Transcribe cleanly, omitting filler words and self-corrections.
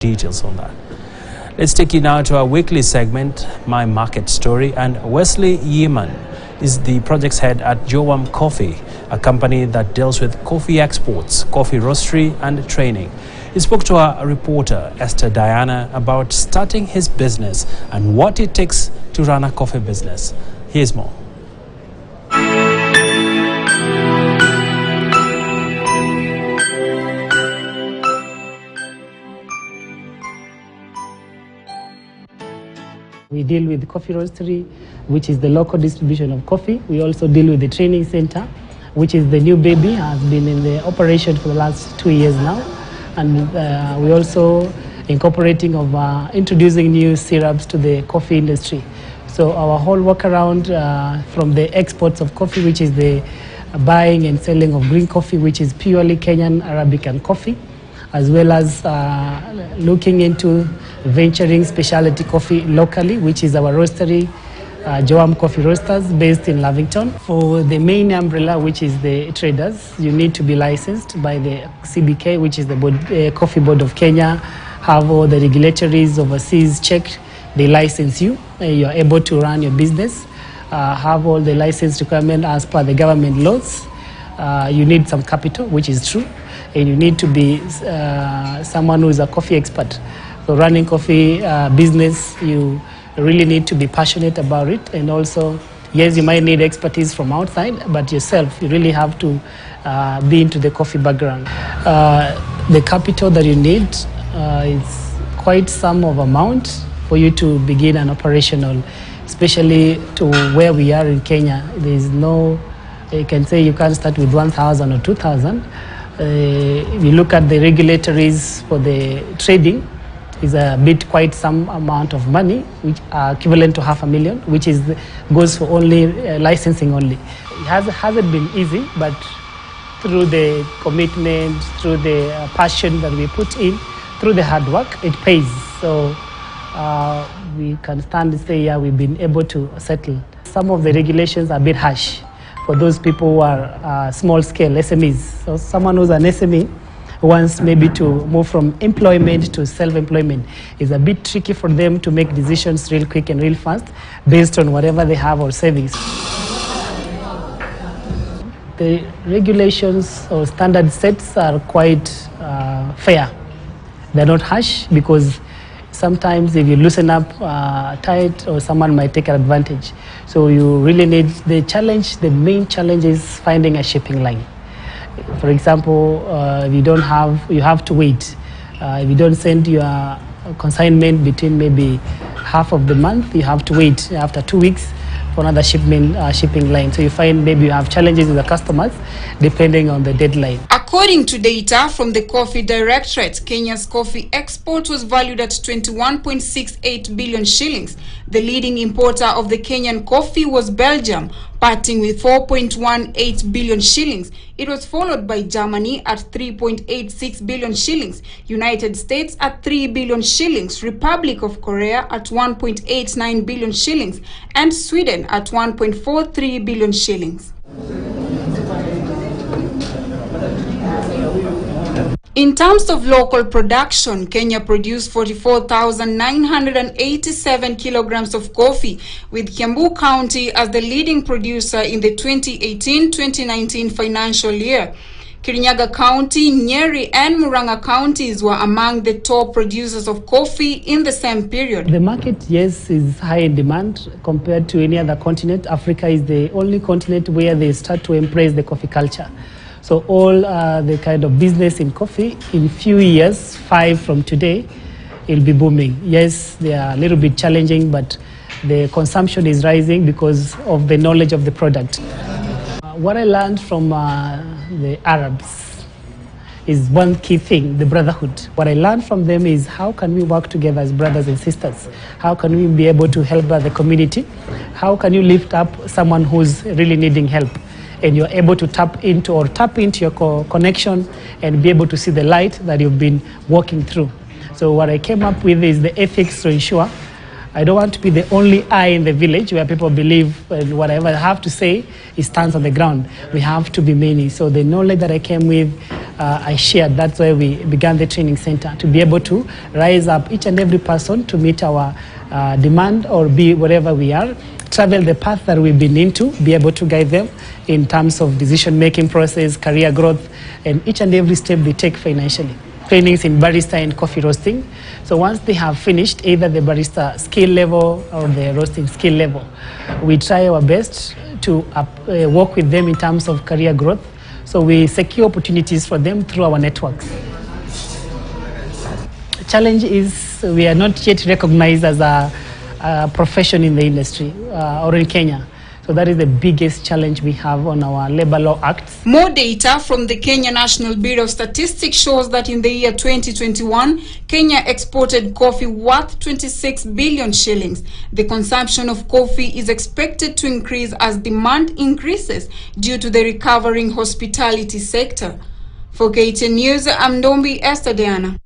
details on that. Let's take you now to our weekly segment, My Market Story, and Wesley Yima is the project's head at Jowam Coffee, a company that deals with coffee exports, coffee roastery and training. He spoke to our reporter, Esther Diana, about starting his business and what it takes to run a coffee business. Here's more. We deal with coffee roastery, which is the local distribution of coffee. We also deal with the training center, which is the new baby, has been in the operation for the last 2 years now. And we also incorporating of introducing new syrups to the coffee industry. So our whole workaround from the exports of coffee, which is the buying and selling of green coffee, which is purely Kenyan Arabican coffee, as well as looking into venturing specialty coffee locally, which is our roastery, Jowam Coffee Roasters, based in Lavington. For the main umbrella, which is the traders, you need to be licensed by the CBK, which is the Coffee Board of Kenya, have all the regulatories overseas checked, they license you, you are able to run your business, have all the license requirements as per the government laws. You need some capital, which is true, and you need to be someone who is a coffee expert. So running coffee business, you really need to be passionate about it, and also, yes, you might need expertise from outside, but yourself, you really have to be into the coffee background. The capital that you need is quite some of amount for you to begin an operational, especially to where we are in Kenya. There is no, you can say you can't start with 1,000 or 2,000. If you look at the regulatories for the trading, is a bit quite some amount of money, which are equivalent to $500,000, which is goes for only licensing only. It hasn't been easy, but through the commitment, through the passion that we put in, through the hard work, it pays. So we can stand and say, yeah, we've been able to settle. Some of the regulations are a bit harsh for those people who are small-scale SMEs. So someone who's an SME wants maybe to move from employment to self-employment, is a bit tricky for them to make decisions real quick and real fast based on whatever they have or savings. The regulations or standard sets are quite fair. They're not harsh, because sometimes if you loosen up tight, or someone might take advantage. So you really need the main challenge is finding a shipping line. For example, if you don't have, you have to wait. If you don't send your consignment between maybe half of the month, you have to wait after 2 weeks for another shipping line. So you find maybe you have challenges with the customers depending on the deadline. According to data from the Coffee Directorate, Kenya's coffee export was valued at 21.68 billion shillings. The leading importer of the Kenyan coffee was Belgium, parting with 4.18 billion shillings. It was followed by Germany at 3.86 billion shillings, United States at 3 billion shillings, Republic of Korea at 1.89 billion shillings, and Sweden at 1.43 billion shillings. In terms of local production, Kenya produced 44,987 kilograms of coffee, with Kiambu County as the leading producer in the 2018-2019 financial year. Kirinyaga County, Nyeri and Murang'a counties were among the top producers of coffee in the same period. The market, yes, is high in demand compared to any other continent. Africa is the only continent where they start to embrace the coffee culture. So all the kind of business in coffee, in few years, 5 from today, it'll be booming. Yes, they are a little bit challenging, but the consumption is rising because of the knowledge of the product. What I learned from the Arabs is one key thing, the brotherhood. What I learned from them is how can we work together as brothers and sisters? How can we be able to help the community? How can you lift up someone who's really needing help? And you're able to tap into your connection and be able to see the light that you've been walking through. So what I came up with is the ethics to ensure I don't want to be the only eye in the village where people believe whatever I have to say, it stands on the ground. We have to be many. So the knowledge that I came with I shared. That's why we began the training center, to be able to rise up each and every person to meet our demand, or be wherever we are, travel the path that we've been into, be able to guide them in terms of decision-making process, career growth, and each and every step they take financially. Trainings in barrister and coffee roasting. So once they have finished either the barista skill level or the roasting skill level, we try our best to work with them in terms of career growth. So we secure opportunities for them through our networks. The challenge is we are not yet recognized as a profession in the industry or in Kenya. So that is the biggest challenge we have on our Labor Law Act. More data from the Kenya National Bureau of Statistics shows that in the year 2021, Kenya exported coffee worth 26 billion shillings. The consumption of coffee is expected to increase as demand increases due to the recovering hospitality sector. For KTN News, I'm Ndombi Esther Diana.